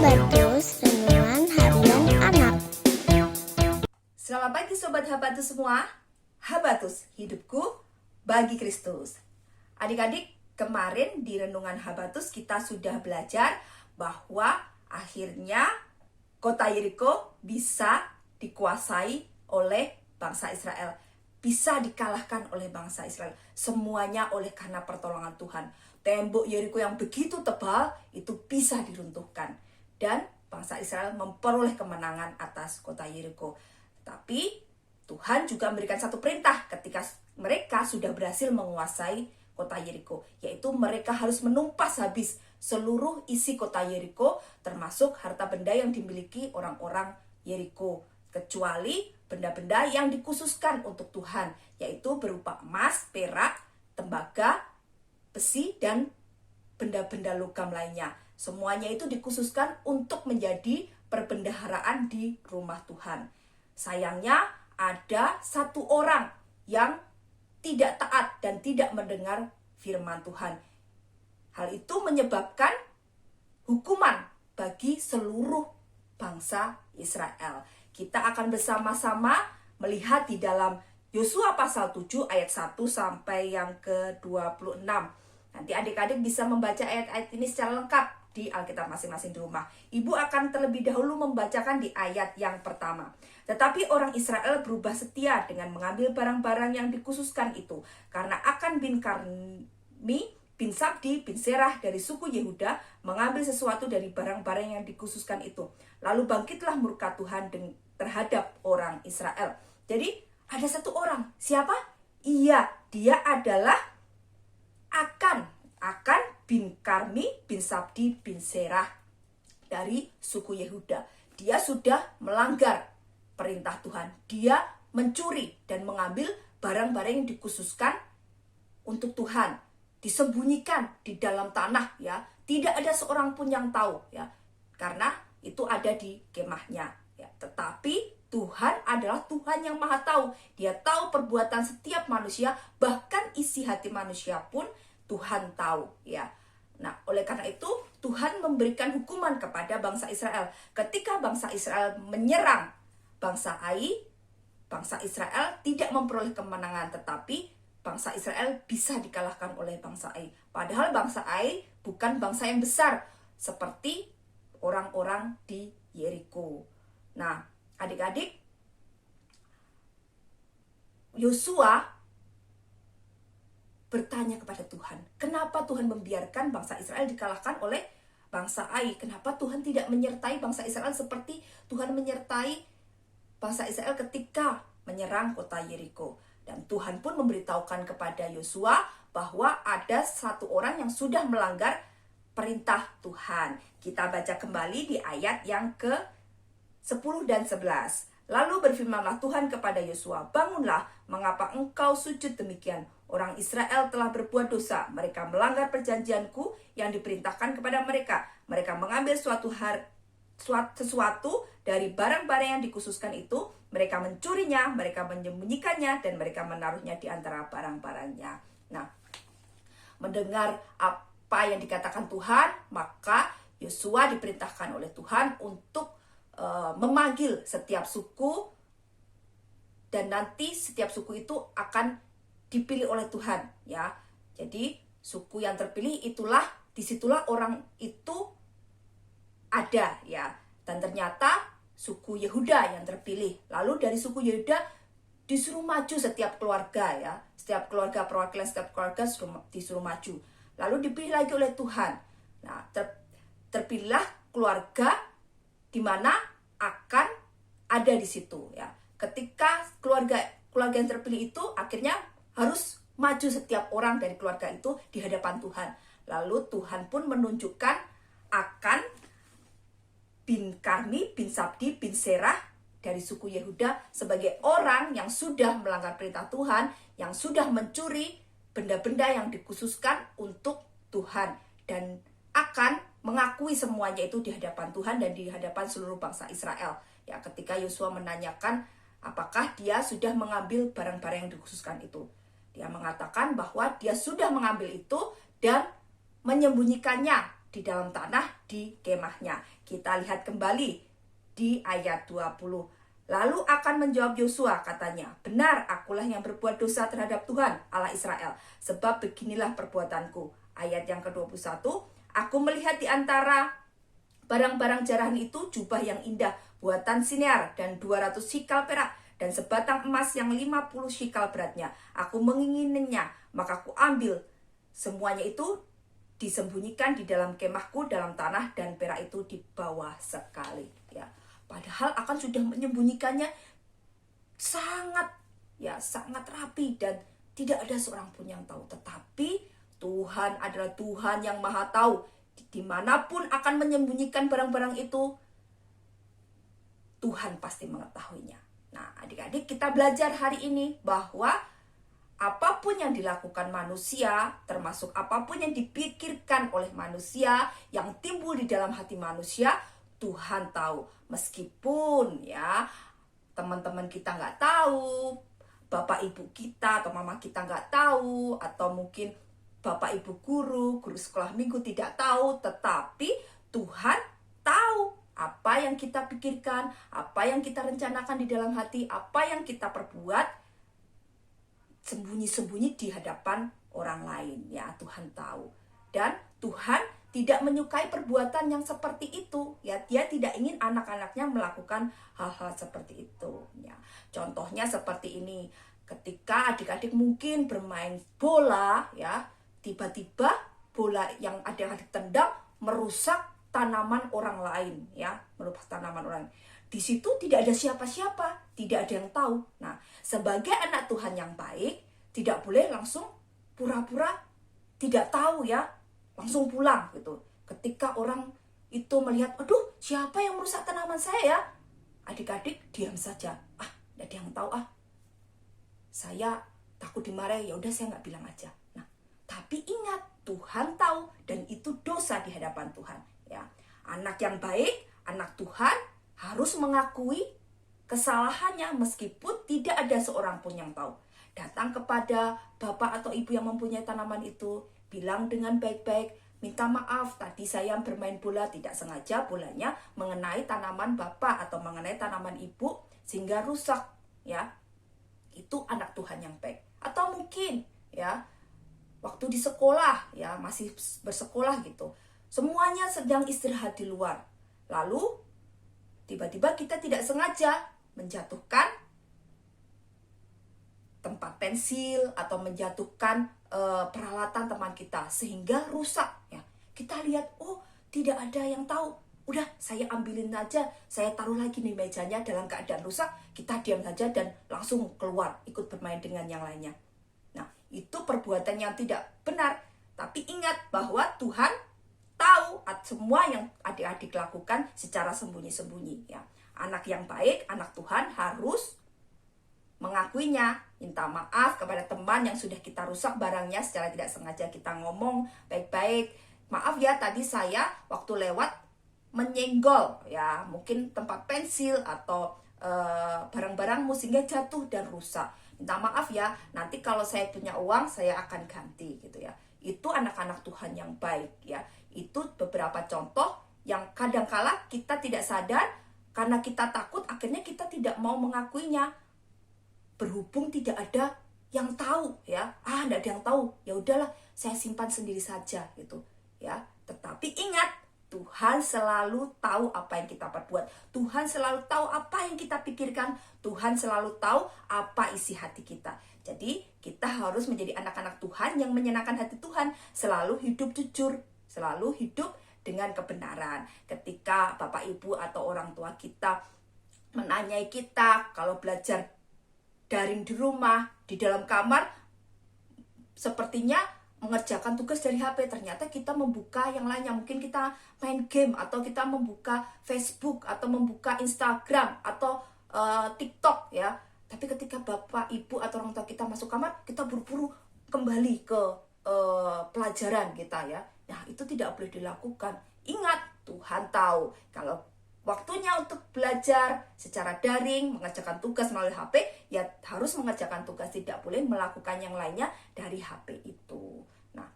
Habatus Renungan Harian Anak. Selamat pagi Sobat Habatus semua. Habatus, hidupku bagi Kristus. Adik-adik, kemarin di Renungan Habatus kita sudah belajar bahwa akhirnya kota Yeriko bisa dikuasai oleh bangsa Israel. Bisa dikalahkan oleh bangsa Israel. Semuanya oleh karena pertolongan Tuhan. Tembok Yeriko yang begitu tebal itu bisa diruntuhkan. Dan bangsa Israel memperoleh kemenangan atas kota Yeriko. Tapi Tuhan juga memberikan satu perintah ketika mereka sudah berhasil menguasai kota Yeriko. Yaitu mereka harus menumpas habis seluruh isi kota Yeriko, termasuk harta benda yang dimiliki orang-orang Yeriko. Kecuali benda-benda yang dikhususkan untuk Tuhan, yaitu berupa emas, perak, tembaga, besi, dan benda-benda logam lainnya. Semuanya itu dikhususkan untuk menjadi perbendaharaan di rumah Tuhan. Sayangnya ada satu orang yang tidak taat dan tidak mendengar firman Tuhan. Hal itu menyebabkan hukuman bagi seluruh bangsa Israel. Kita akan bersama-sama melihat di dalam Yosua pasal 7 ayat 1 sampai yang ke-26. Nanti adik-adik bisa membaca ayat-ayat ini secara lengkap di Alkitab masing-masing di rumah. Ibu akan terlebih dahulu membacakan di ayat yang pertama. Tetapi orang Israel berubah setia dengan mengambil barang-barang yang dikhususkan itu. Karena Akan bin Karmi bin Sabdi bin Serah dari suku Yehuda mengambil sesuatu dari barang-barang yang dikhususkan itu. Lalu bangkitlah murka Tuhan terhadap orang Israel. Jadi ada satu orang. Siapa? Iya, dia adalah Akan bin Karmi bin Sabdi bin Serah dari suku Yehuda. Dia sudah melanggar perintah Tuhan. Dia mencuri dan mengambil barang-barang yang dikhususkan untuk Tuhan. Disembunyikan di dalam tanah, ya. Tidak ada seorang pun yang tahu, ya. Karena itu ada di kemahnya, ya. Tetapi Tuhan adalah Tuhan yang Maha Tahu. Dia tahu perbuatan setiap manusia, bahkan isi hati manusia pun Tuhan tahu, ya. Nah, oleh karena itu Tuhan memberikan hukuman kepada bangsa Israel. Ketika bangsa Israel menyerang bangsa Ai, bangsa Israel tidak memperoleh kemenangan, tetapi bangsa Israel bisa dikalahkan oleh bangsa Ai. Padahal bangsa Ai bukan bangsa yang besar seperti orang-orang di Yeriko. Nah, adik-adik, Yosua bertanya kepada Tuhan, kenapa Tuhan membiarkan bangsa Israel dikalahkan oleh bangsa Ai? Kenapa Tuhan tidak menyertai bangsa Israel seperti Tuhan menyertai bangsa Israel ketika menyerang kota Yeriko? Dan Tuhan pun memberitahukan kepada Yosua bahwa ada satu orang yang sudah melanggar perintah Tuhan. Kita baca kembali di ayat yang ke-10 dan 11. Lalu berfirmanlah Tuhan kepada Yosua, bangunlah, mengapa engkau sujud demikian? Orang Israel telah berbuat dosa, mereka melanggar perjanjianku yang diperintahkan kepada mereka. Mereka mengambil sesuatu dari barang-barang yang dikhususkan itu, mereka mencurinya, mereka menyembunyikannya, dan mereka menaruhnya di antara barang-barangnya. Nah, mendengar apa yang dikatakan Tuhan, maka Yosua diperintahkan oleh Tuhan untuk memanggil setiap suku, dan nanti setiap suku itu akan dipilih oleh Tuhan, ya. Jadi suku yang terpilih disitulah orang itu ada, ya. Dan ternyata suku Yehuda yang terpilih. Lalu dari suku Yehuda disuruh maju setiap keluarga, ya. Setiap keluarga, perwakilan setiap keluarga disuruh maju. Lalu dipilih lagi oleh Tuhan. Nah, terpilihlah keluarga di mana akan ada di situ, ya. Ketika keluarga yang terpilih itu akhirnya harus maju setiap orang dari keluarga itu di hadapan Tuhan. Lalu Tuhan pun menunjukkan Akan bin Karmi bin Sabdi bin Serah dari suku Yehuda sebagai orang yang sudah melanggar perintah Tuhan, yang sudah mencuri benda-benda yang dikhususkan untuk Tuhan, dan akan mengakui semuanya itu di hadapan Tuhan dan di hadapan seluruh bangsa Israel. Ya, ketika Yosua menanyakan apakah dia sudah mengambil barang-barang yang dikhususkan itu. Dia mengatakan bahwa dia sudah mengambil itu dan menyembunyikannya di dalam tanah di kemahnya. Kita lihat kembali di ayat 20. Lalu akan menjawab Yosua, katanya, benar, akulah yang berbuat dosa terhadap Tuhan Allah Israel, sebab beginilah perbuatanku. Ayat yang ke-21, aku melihat di antara barang-barang jarahan itu jubah yang indah, buatan Sinear, dan 200 shikal perak, dan sebatang emas yang 50 shikal beratnya. Aku mengingininya, maka aku ambil. Semuanya itu disembunyikan di dalam kemahku dalam tanah, dan perak itu di bawah sekali. Ya, padahal akan sudah menyembunyikannya sangat rapi dan tidak ada seorang pun yang tahu. Tetapi Tuhan adalah Tuhan yang maha tahu. Dimanapun akan menyembunyikan barang-barang itu, Tuhan pasti mengetahuinya. Nah, adik-adik, kita belajar hari ini bahwa apapun yang dilakukan manusia, termasuk apapun yang dipikirkan oleh manusia, yang timbul di dalam hati manusia, Tuhan tahu. Meskipun ya teman-teman kita nggak tahu, bapak ibu kita atau mama kita nggak tahu, atau mungkin bapak ibu guru sekolah minggu tidak tahu, tetapi Tuhan tahu apa yang kita pikirkan, apa yang kita rencanakan di dalam hati, apa yang kita perbuat sembunyi-sembunyi di hadapan orang lain. Ya, Tuhan tahu. Dan Tuhan tidak menyukai perbuatan yang seperti itu. Ya, dia tidak ingin anak-anaknya melakukan hal-hal seperti itu. Ya, contohnya seperti ini. Ketika adik-adik mungkin bermain bola, ya, tiba-tiba bola yang adik-adik tendang merusak tanaman orang lain, ya, merusak tanaman orang. Di situ tidak ada siapa-siapa, tidak ada yang tahu. Nah, sebagai anak Tuhan yang baik, tidak boleh langsung pura-pura tidak tahu, ya, langsung pulang gitu. Ketika orang itu melihat, aduh, siapa yang merusak tanaman saya, ya? Adik-adik diam saja. Tidak ada yang tahu, saya takut dimarahi, ya udah saya nggak bilang aja. Nah, tapi ingat, Tuhan tahu dan itu dosa di hadapan Tuhan, ya. Anak yang baik, anak Tuhan harus mengakui kesalahannya meskipun tidak ada seorang pun yang tahu. Datang kepada bapak atau ibu yang mempunyai tanaman itu, bilang dengan baik-baik, minta maaf, tadi saya bermain bola tidak sengaja, bolanya mengenai tanaman bapak atau mengenai tanaman ibu sehingga rusak, ya. Itu anak Tuhan yang baik. Atau mungkin, ya, waktu di sekolah, ya, masih bersekolah gitu, semuanya sedang istirahat di luar, lalu tiba-tiba kita tidak sengaja menjatuhkan tempat pensil atau menjatuhkan peralatan teman kita sehingga rusak, ya. Kita lihat, oh, tidak ada yang tahu. Udah, saya ambilin aja, saya taruh lagi di mejanya dalam keadaan rusak, kita diam saja dan langsung keluar ikut bermain dengan yang lainnya. Nah, itu perbuatan yang tidak benar. Tapi ingat bahwa Tuhan tahu semua yang adik-adik lakukan secara sembunyi-sembunyi, ya. Anak yang baik, anak Tuhan harus mengakuinya, minta maaf kepada teman yang sudah kita rusak barangnya secara tidak sengaja. Kita ngomong baik-baik, maaf ya, tadi saya waktu lewat menyenggol, ya, mungkin tempat pensil atau barang-barangmu sehingga jatuh dan rusak. Minta maaf ya, nanti kalau saya punya uang saya akan ganti, gitu ya. Itu anak-anak Tuhan yang baik, ya. Itu beberapa contoh yang kadangkala kita tidak sadar karena kita takut, akhirnya kita tidak mau mengakuinya. Berhubung tidak ada yang tahu, ya. Tidak ada yang tahu. Ya udahlah, saya simpan sendiri saja, gitu, ya. Tetapi ingat, Tuhan selalu tahu apa yang kita perbuat. Tuhan selalu tahu apa yang kita pikirkan. Tuhan selalu tahu apa isi hati kita. Jadi, kita harus menjadi anak-anak Tuhan yang menyenangkan hati Tuhan. Selalu hidup jujur, selalu hidup dengan kebenaran. Ketika Bapak Ibu atau orang tua kita menanyai kita, kalau belajar daring di rumah, di dalam kamar, sepertinya mengerjakan tugas dari HP, ternyata kita membuka yang lainnya. Mungkin kita main game, atau kita membuka Facebook, atau membuka Instagram, atau TikTok, ya. Tapi ketika Bapak, Ibu, atau orang tua kita masuk kamar, kita buru-buru kembali ke pelajaran kita, ya. Nah, itu tidak boleh dilakukan. Ingat, Tuhan tahu kalau waktunya untuk belajar secara daring, mengerjakan tugas melalui HP, ya harus mengerjakan tugas, tidak boleh melakukan yang lainnya dari HP itu. Nah,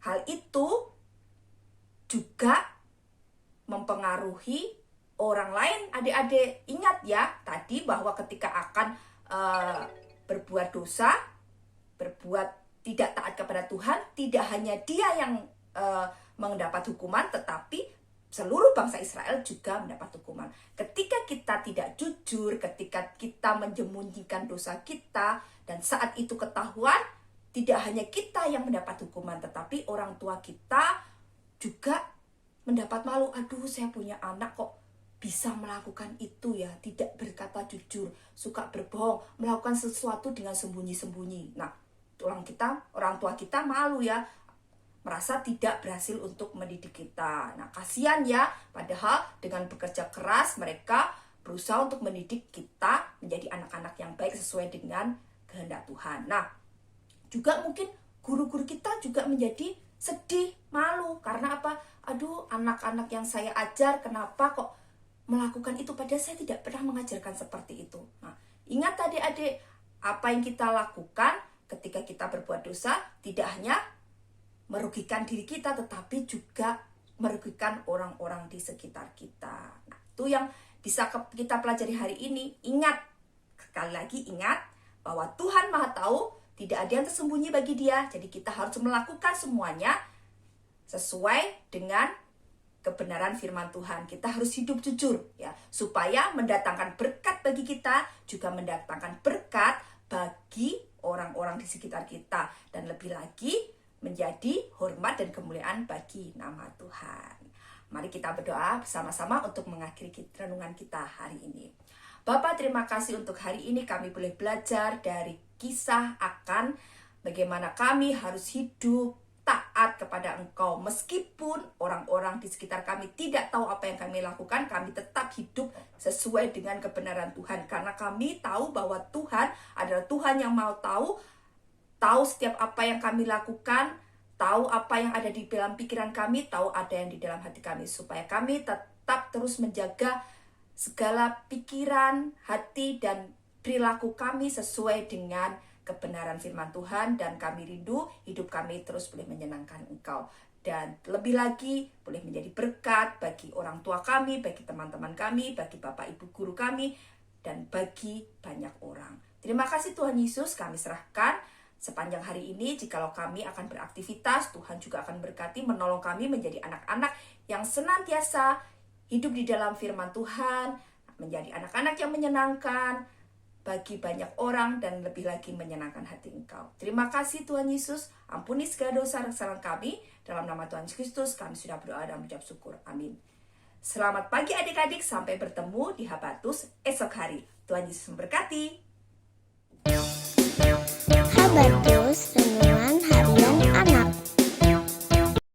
hal itu juga mempengaruhi orang lain. Adik-adik ingat ya tadi bahwa ketika akan berbuat dosa, berbuat tidak taat kepada Tuhan, tidak hanya dia yang mendapat hukuman, tetapi seluruh bangsa Israel juga mendapat hukuman. Ketika kita tidak jujur, ketika kita menyembunyikan dosa kita, dan saat itu ketahuan, tidak hanya kita yang mendapat hukuman, tetapi orang tua kita juga mendapat malu. Aduh, saya punya anak kok bisa melakukan itu ya, tidak berkata jujur, suka berbohong, melakukan sesuatu dengan sembunyi-sembunyi. Nah, orang tua kita malu ya, merasa tidak berhasil untuk mendidik kita. Nah, kasihan ya, padahal dengan bekerja keras mereka berusaha untuk mendidik kita menjadi anak-anak yang baik sesuai dengan kehendak Tuhan. Nah, juga mungkin guru-guru kita juga menjadi sedih, malu, karena apa? Aduh, anak-anak yang saya ajar kenapa kok melakukan itu, padahal saya tidak pernah mengajarkan seperti itu. Nah, ingat adik-adik, apa yang kita lakukan ketika kita berbuat dosa tidak hanya merugikan diri kita, tetapi juga merugikan orang-orang di sekitar kita. Nah, itu yang bisa kita pelajari hari ini. Ingat, sekali lagi ingat, bahwa Tuhan Maha Tahu, tidak ada yang tersembunyi bagi Dia. Jadi kita harus melakukan semuanya sesuai dengan kebenaran firman Tuhan. Kita harus hidup jujur ya, supaya mendatangkan berkat bagi kita, juga mendatangkan berkat bagi orang-orang di sekitar kita, dan lebih lagi menjadi hormat dan kemuliaan bagi nama Tuhan. Mari kita berdoa bersama-sama untuk mengakhiri renungan kita hari ini. Bapa, terima kasih untuk hari ini kami boleh belajar dari kisah akan bagaimana kami harus hidup taat kepada Engkau. Meskipun orang-orang di sekitar kami tidak tahu apa yang kami lakukan, kami tetap hidup sesuai dengan kebenaran Tuhan. Karena kami tahu bahwa Tuhan adalah Tuhan yang mau tahu setiap apa yang kami lakukan, tahu apa yang ada di dalam pikiran kami, tahu ada yang di dalam hati kami. Supaya kami tetap terus menjaga segala pikiran, hati, dan perilaku kami sesuai dengan kebenaran firman Tuhan, dan kami rindu hidup kami terus boleh menyenangkan Engkau, dan lebih lagi boleh menjadi berkat bagi orang tua kami, bagi teman-teman kami, bagi Bapak Ibu guru kami, dan bagi banyak orang. Terima kasih Tuhan Yesus, kami serahkan sepanjang hari ini. Jikalau kami akan beraktivitas, Tuhan juga akan berkati, menolong kami menjadi anak-anak yang senantiasa hidup di dalam firman Tuhan, menjadi anak-anak yang menyenangkan bagi banyak orang, dan lebih lagi menyenangkan hati Engkau. Terima kasih Tuhan Yesus, ampuni segala dosa dan kesalahan kami. Dalam nama Tuhan Yesus Kristus kami sudah berdoa dan mengucap syukur. Amin. Selamat pagi adik-adik, sampai bertemu di Habatus esok hari. Tuhan Yesus memberkati. Habatus